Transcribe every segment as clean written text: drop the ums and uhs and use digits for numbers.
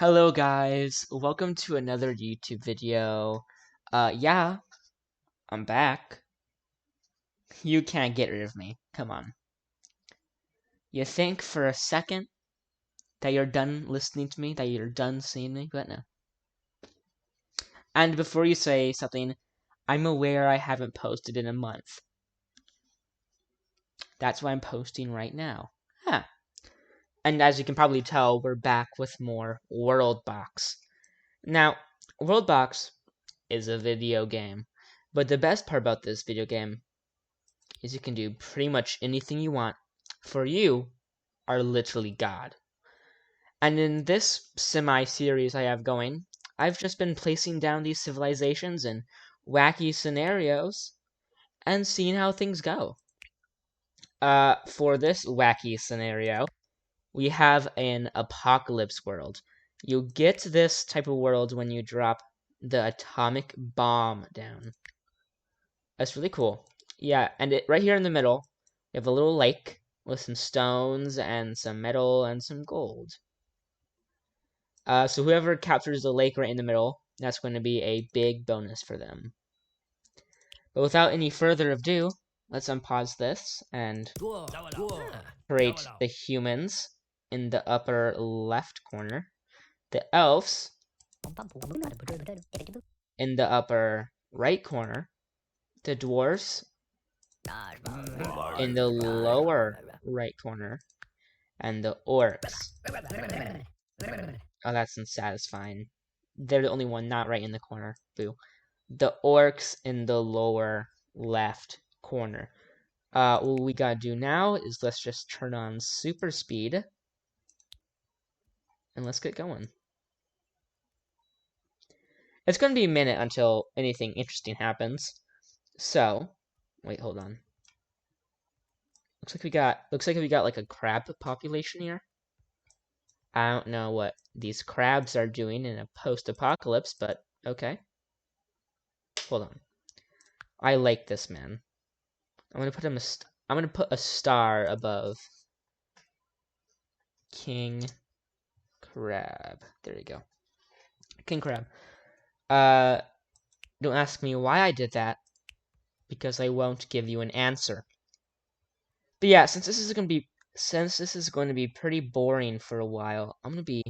Hello guys, welcome to another YouTube video. Yeah, I'm back. You can't get rid of me. Come on. You think for a second that you're done listening to me, that you're done seeing me, but no. And before you say something, I'm aware I haven't posted in a month. That's why I'm posting right now. Huh. And as you can probably tell, we're back with more Worldbox. Now, Worldbox is a video game, but the best part about this video game is you can do pretty much anything you want, for you are literally God. And in this semi-series I have going, I've just been placing down these civilizations in wacky scenarios and seeing how things go. For this wacky scenario, we have an apocalypse world. You get this type of world when you drop the atomic bomb down. That's really cool. Yeah, and right here in the middle, we have a little lake with some stones and some metal and some gold. So whoever captures the lake right in the middle, that's going to be a big bonus for them. But without any further ado, let's unpause this and create the humans in the upper left corner, the elves in the upper right corner, the dwarves in the lower right corner, and the orcs. Oh, that's unsatisfying. They're the only one not right in the corner. Boo. The orcs in the lower left corner. What we gotta do now is let's just turn on super speed. And let's get going. It's gonna be a minute until anything interesting happens. So, wait, hold on. Looks like we got like a crab population here. I don't know what these crabs are doing in a post-apocalypse, but okay. Hold on. I like this man. I'm gonna put him I'm gonna put a star above King Crab. There you go. King Crab. Don't ask me why I did that, because I won't give you an answer. But yeah, since this is going to be pretty boring for a while, I'm gonna be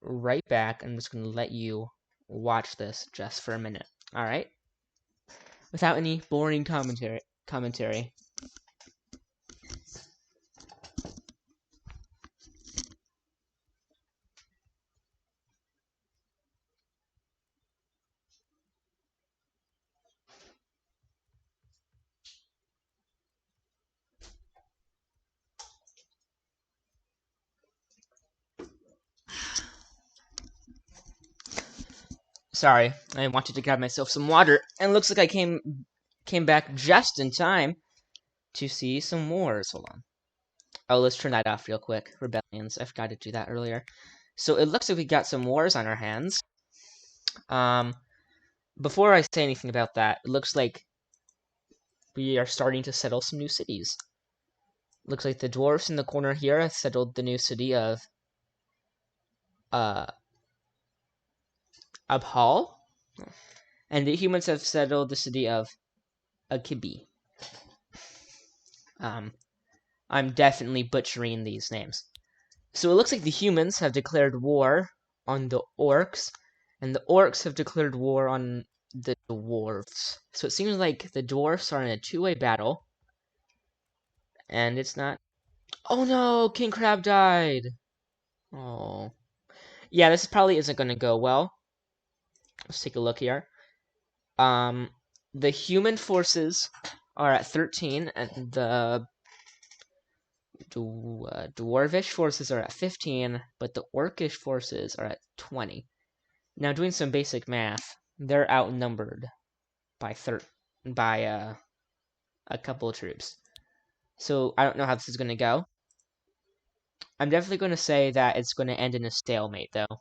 right back. I'm just gonna let you watch this just for a minute. All right? Without any boring commentary. Sorry, I wanted to grab myself some water, and looks like I came back just in time to see some wars. Hold on. Oh, let's turn that off real quick. Rebellions. I forgot to do that earlier. So it looks like we got some wars on our hands. Before I say anything about that, it looks like we are starting to settle some new cities. Looks like the dwarfs in the corner here have settled the new city of Abhal, and the humans have settled the city of Akibi. I'm definitely butchering these names. So it looks like the humans have declared war on the orcs, and the orcs have declared war on the dwarves. So it seems like the dwarfs are in a two-way battle, and it's not... Oh no, King Crab died! Oh. Yeah, this probably isn't going to go well. Let's take a look here. The human forces are at 13, and the dwarvish forces are at 15, but the orcish forces are at 20. Now, doing some basic math, they're outnumbered by a couple of troops. So I don't know how this is going to go. I'm definitely going to say that it's going to end in a stalemate, though,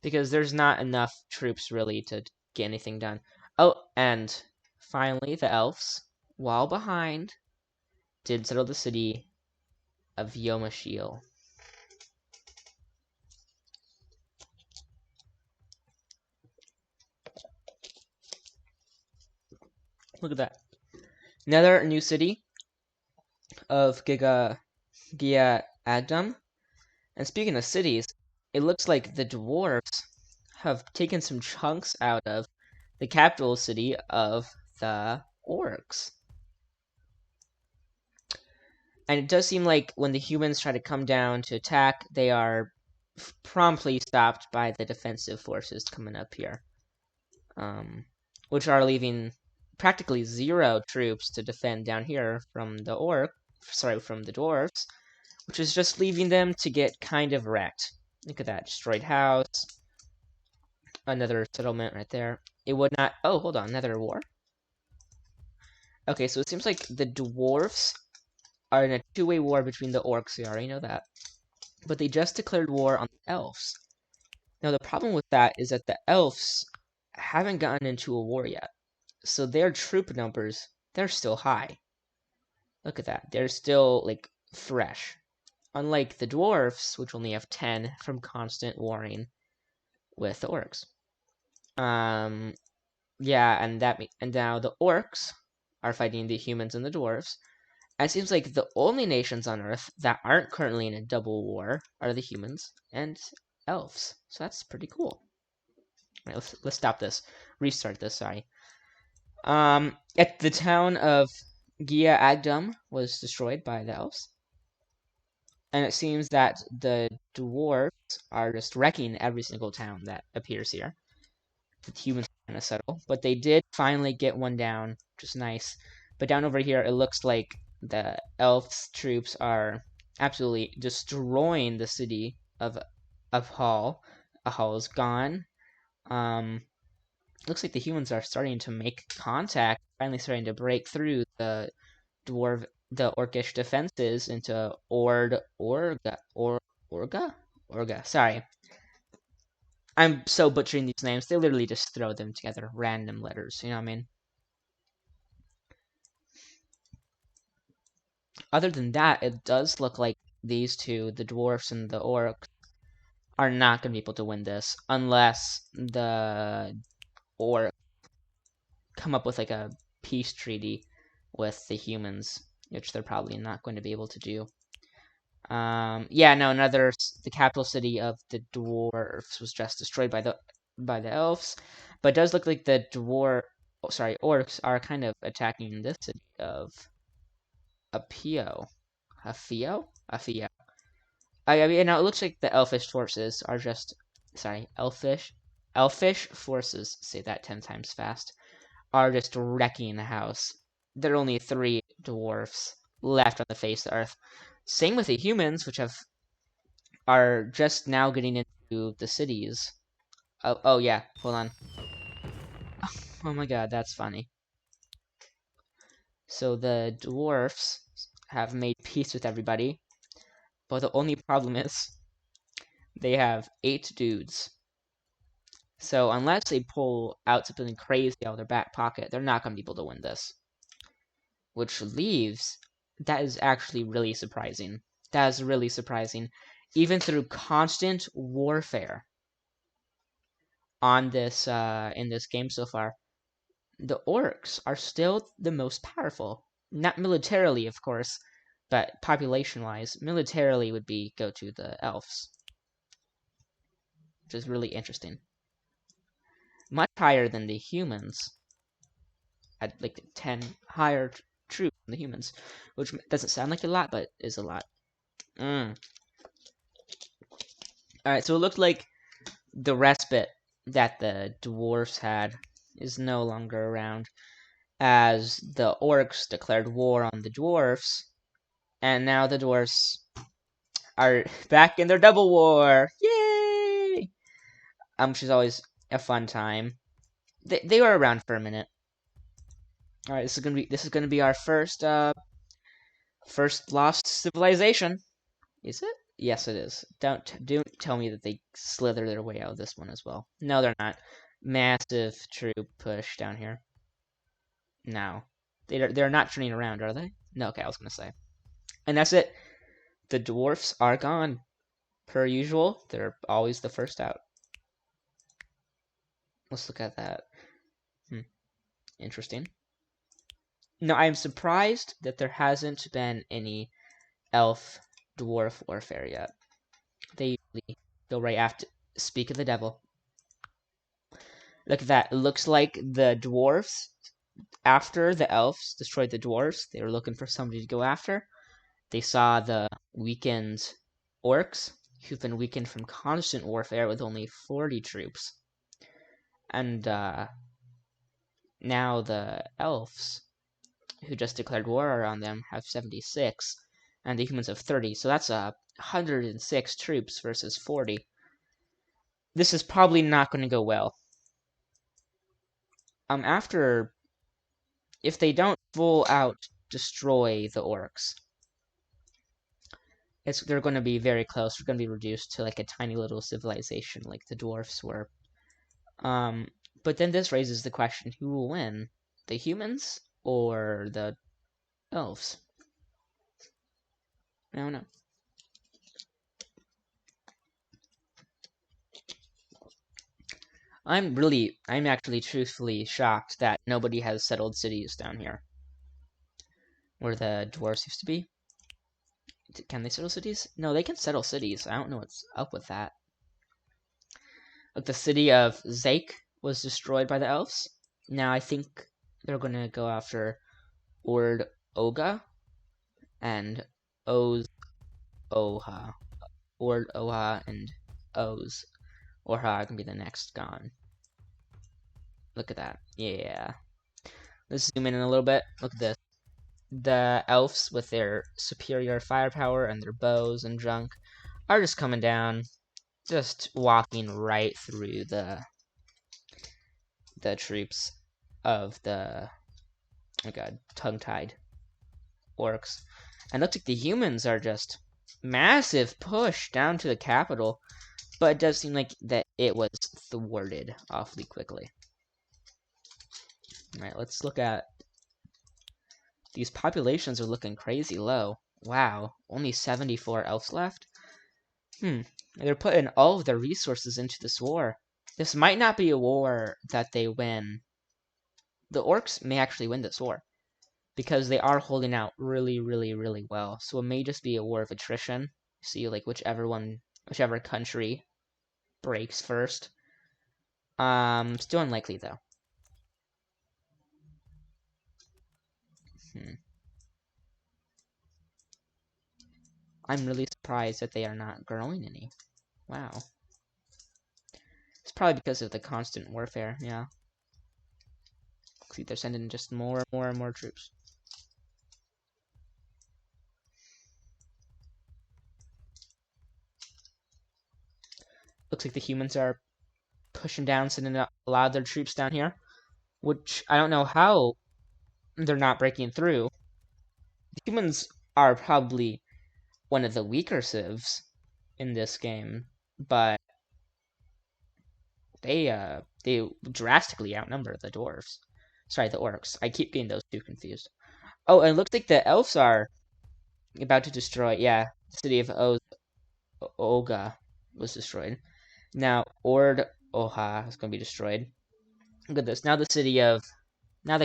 because there's not enough troops really to get anything done. Oh, and finally, the elves, while behind, did settle the city of Yomashil. Look at that. Another new city of Gia Agdam. And speaking of cities, it looks like the dwarves have taken some chunks out of the capital city of the orcs. And it does seem like when the humans try to come down to attack, they are promptly stopped by the defensive forces coming up here, which are leaving practically 0 troops to defend down here from the from the dwarves, which is just leaving them to get kind of wrecked. Look at that destroyed house, another settlement right there. It would not. Oh, hold on, another war. Okay, so it seems like the dwarves are in a two-way war between the orcs. We already know that. But they just declared war on the elves. Now, the problem with that is that the elves haven't gotten into a war yet. So their troop numbers, they're still high. Look at that. They're still, like, fresh. Unlike the dwarves, which only have 10 from constant warring with the orcs. Yeah, and now the orcs are fighting the humans and the dwarves. It seems like the only nations on Earth that aren't currently in a double war are the humans and elves. So that's pretty cool. All right, let's stop this. Restart this. Sorry. At the town of Gia Agdam was destroyed by the elves, and it seems that the dwarves are just wrecking every single town that appears here. The humans are trying to settle, but they did finally get one down, which is nice. But down over here, it looks like the elves' troops are absolutely destroying the city of Hall. Hall is gone. Looks like the humans are starting to make contact, finally starting to break through the orcish defenses into Orga. Sorry, I'm so butchering these names. They literally just throw them together, random letters. You know what I mean? Other than that, it does look like these two, the dwarfs and the orcs, are not going to be able to win this unless the orcs come up with like a peace treaty with the humans, which they're probably not going to be able to do. Yeah, no, the capital city of the dwarves was just destroyed by the elves, but it does look like the orcs are kind of attacking this city of Apio. Afio? Afio. I mean, now it looks like the elfish forces are just, elfish forces, say that 10 times fast, are just wrecking the house. There are only 3 dwarfs left on the face of the earth. Same with the humans, which are just now getting into the cities. Oh yeah, hold on. Oh my god, that's funny. So the dwarfs have made peace with everybody, but the only problem is they have 8 dudes. So unless they pull out something crazy out of their back pocket, they're not going to be able to win this. Which leaves, that is actually really surprising. That is really surprising. Even through constant warfare on this in this game so far, the orcs are still the most powerful. Not militarily, of course, but population-wise, militarily would go to the elves, which is really interesting. Much higher than the humans. At like 10 higher troops than the humans, which doesn't sound like a lot, but is a lot. Alright, so it looked like the respite that the dwarfs had is no longer around, as the orcs declared war on the dwarfs, and now the dwarfs are back in their double war. Yay! Which is always a fun time. They were around for a minute. All right, this is gonna be our first lost civilization. Is it? Yes, it is. Don't tell me that they slither their way out of this one as well. No, they're not. Massive troop push down here. No, they're not turning around, are they? No. Okay, I was gonna say. And that's it. The dwarfs are gone. Per usual, they're always the first out. Let's look at that. Interesting. Now, I'm surprised that there hasn't been any elf dwarf warfare yet. They usually go right after. Speak of the devil. Look at that. It looks like the dwarfs, after the elves destroyed the dwarves, they were looking for somebody to go after. They saw the weakened orcs, who've been weakened from constant warfare with only 40 troops. And now the elves, who just declared war on them, have 76, and the humans have 30. So that's 106 troops versus 40. This is probably not going to go well. After, if they don't full out destroy the orcs, they're going to be very close. They're going to be reduced to like a tiny little civilization, like the dwarfs were. But then this raises the question: who will win, the humans or the elves? I don't know. I'm actually truthfully shocked that nobody has settled cities down here, where the dwarves used to be. Can they settle cities? No, they can settle cities. I don't know what's up with that. Like the city of Zake was destroyed by the elves. Now I think they're gonna go after Ord Oga and Oz Oha. Ord Oha and Oz Orha can be the next gone. Look at that. Yeah. Let's zoom in a little bit. Look at this. The elves with their superior firepower and their bows and junk are just coming down, just walking right through the troops of the, oh god, tongue-tied orcs. And looks like the humans are just massive push down to the capital, but it does seem like that it was thwarted awfully quickly. Alright, let's look at these populations. Are looking crazy low. Wow, only 74 elves left. They're putting all of their resources into this war. This might not be a war that they win. The orcs may actually win this war, because they are holding out really, really, really well. So it may just be a war of attrition. See, like whichever country breaks first. Still unlikely though. I'm really surprised that they are not growing any. Wow. It's probably because of the constant warfare, yeah. See, they're sending just more and more and more troops. Looks like the humans are pushing down, sending a lot of their troops down here, which I don't know how they're not breaking through. The humans are probably one of the weaker civs in this game, but they drastically outnumber the dwarves. Sorry, the orcs. I keep getting those two confused. Oh, and it looks like the elves are about to destroy. Yeah, the city of Oga was destroyed. Now Ord Oha is going to be destroyed. Look at this. Now the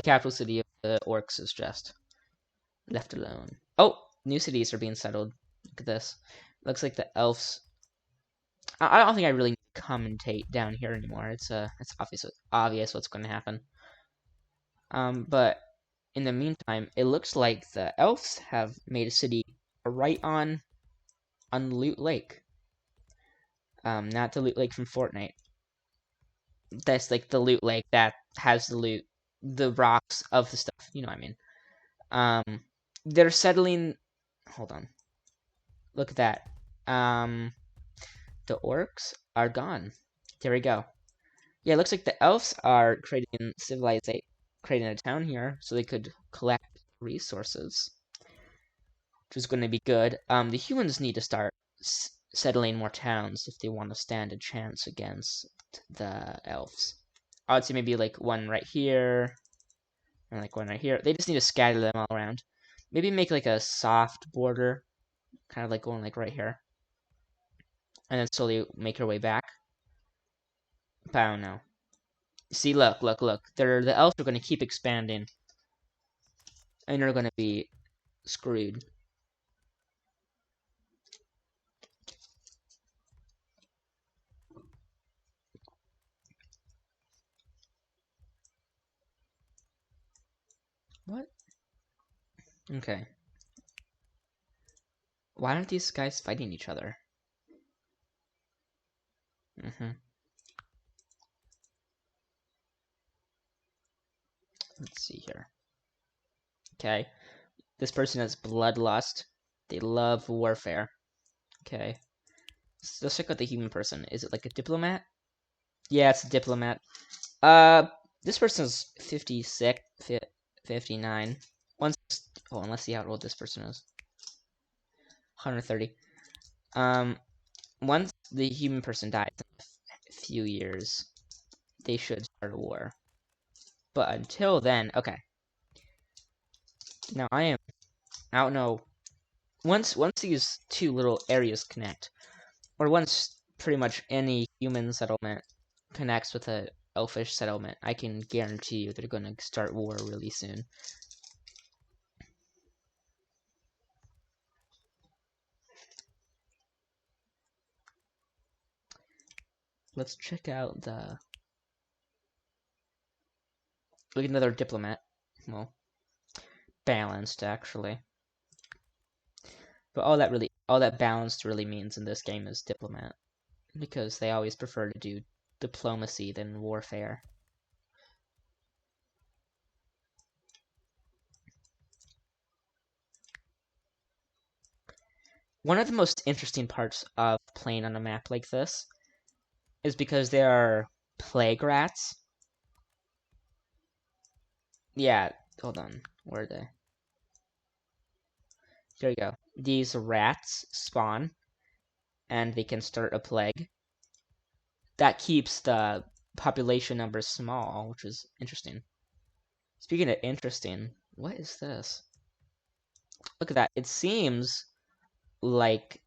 capital city of the orcs is just left alone. Oh, new cities are being settled. Look at this. Looks like the elves. I don't think I really commentate down here anymore. It's obvious what's going to happen. But in the meantime, it looks like the elves have made a city right on Loot Lake. Not the Loot Lake from Fortnite. That's like the Loot Lake that has the rocks of the stuff. You know what I mean? They're settling. Hold on. Look at that. The orcs are gone. There we go. Yeah, it looks like the elves are creating a town here, so they could collect resources, which is going to be good. The humans need to start settling more towns if they want to stand a chance against the elves. I would say maybe like one right here, and like one right here. They just need to scatter them all around. Maybe make like a soft border, kind of like going like right here, and then slowly make your way back. But I don't know. See, look. The elves are going to keep expanding. and you're gonna be screwed. What? Okay. Why aren't these guys fighting each other? Let's see here. Okay. This person has bloodlust. They love warfare. Okay. So let's check out the human person. Is it like a diplomat? Yeah, it's a diplomat. This person's 56, 59. Once, hold on, let's see how old this person is. 130. Once the human person dies in a few years, they should start a war. But until then, okay. Now I don't know. Once these two little areas connect, or once pretty much any human settlement connects with a elfish settlement, I can guarantee you they're going to start war really soon. Let's check out the... Look, another diplomat. Well, balanced, actually. But all that balanced really means in this game is diplomat. Because they always prefer to do diplomacy than warfare. One of the most interesting parts of playing on a map like this is because there are plague rats. Yeah, hold on. Where are they? There you go. These rats spawn, and they can start a plague. That keeps the population numbers small, which is interesting. Speaking of interesting, what is this? Look at that. It seems like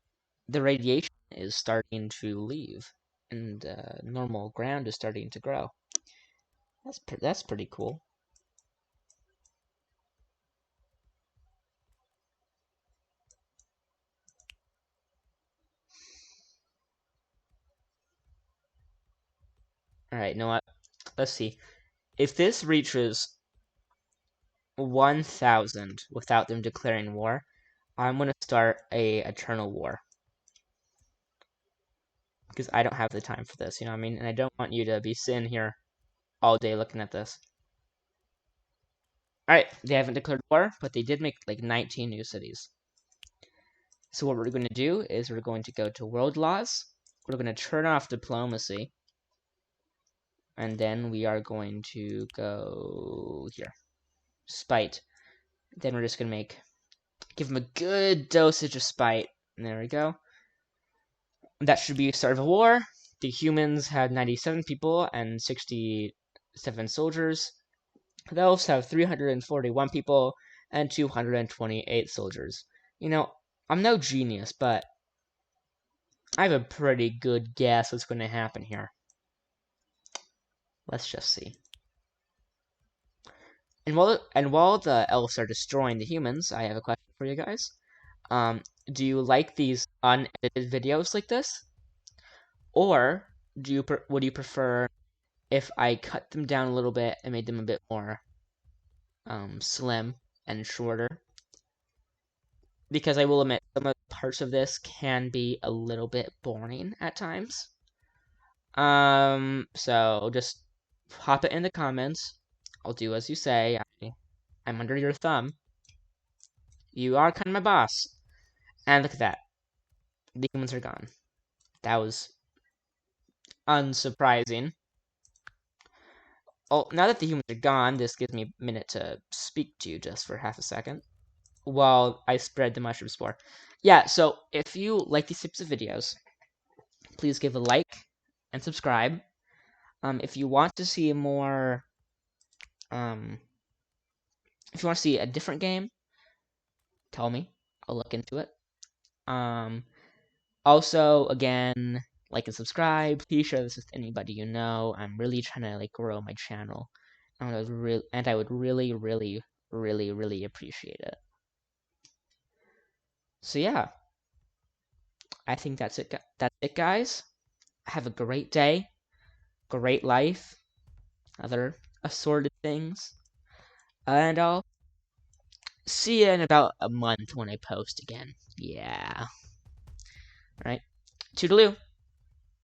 the radiation is starting to leave, and normal ground is starting to grow. That's pretty cool. Alright, you know what? Let's see. If this reaches 1,000 without them declaring war, I'm going to start a eternal war. Because I don't have the time for this, you know what I mean? And I don't want you to be sitting here all day looking at this. Alright, they haven't declared war, but they did make like 19 new cities. So what we're going to do is we're going to go to world laws. We're going to turn off diplomacy. And then we are going to go here. Spite. Then we're just going to give them a good dosage of spite. And there we go. That should be start of a war. The humans had 97 people and 67 soldiers. The elves have 341 people and 228 soldiers. You know, I'm no genius, but I have a pretty good guess what's going to happen here. Let's just see. And while the elves are destroying the humans, I have a question for you guys. Do you like these unedited videos like this? Or would you prefer if I cut them down a little bit and made them a bit more slim and shorter? Because I will admit, some of the parts of this can be a little bit boring at times. So just pop it in the comments. I'll do as you say. I'm under your thumb. You are kind of my boss. And look at that. The humans are gone. That was unsurprising. Oh, now that the humans are gone, this gives me a minute to speak to you just for half a second while I spread the mushroom spore. Yeah, so if you like these types of videos, please give a like and subscribe. If you want to see more, if you want to see a different game, tell me. I'll look into it. Also, again, like and subscribe. Please share this with anybody you know. I'm really trying to like grow my channel, and I would really, really, really appreciate it. So yeah, I think that's it. That's it, guys. Have a great day, great life, other assorted things, and I'll see you in about a month when I post again. Yeah. All right. Toodaloo.